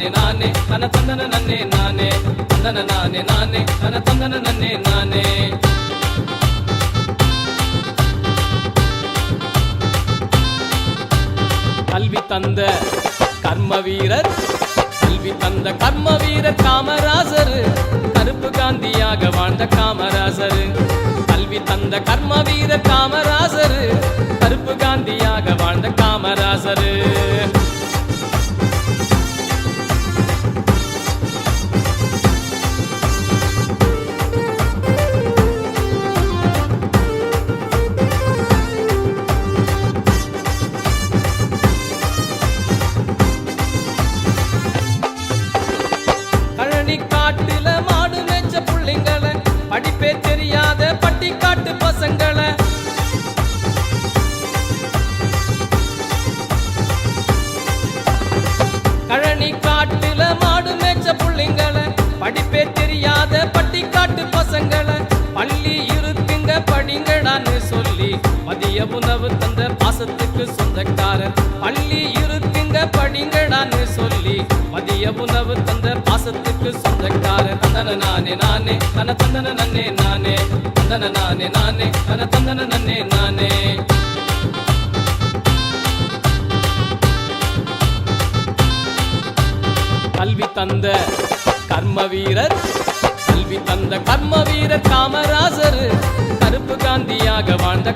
நானே நானே தன தந்தன நன்னே நானே தந்தன நானே நானே தன தந்தன நன்னே நானே. கல்வி தந்த கர்ம வீரர் கல்வி தந்த கர்ம வீரர் காமராசர் கருப்பு காந்தியாக வாழ்ந்த காமராசர். கல்வி தந்த கர்ம வீரர் காமராசர் கருப்பு காந்தியாக வாழ்ந்த காமராசர். காட்டுல மாடு மேய்ச்ச புள்ளைங்கள படிப்பே தெரியாத பட்டி காட்டு பசங்கள கழனி காட்டுல மாடு மேய்ச்ச புள்ளைங்கள படிப்பே தெரியாத பட்டி காட்டு பசங்கள பள்ளி இருக்குங்க படிங்கடான்னு சொல்லி மதிய உணவு தந்த பாசத்துக்கு சொந்தக்காரர். பள்ளி இருக்குங்க படிங்கடான்னு சொல்லி மதிய உணவு தந்த பாசத்துக்கு சொந்தக்காரர். தந்தன நானே நானே தன தந்தன நன்னே நானே தந்தன நானே நானே தன தந்தன நன்னே நானே. கல்வி தந்த கர்ம வீரர் கல்வி தந்த கர்ம வீரர் காமராசர் கருப்பு காந்தியாக வாழ்ந்த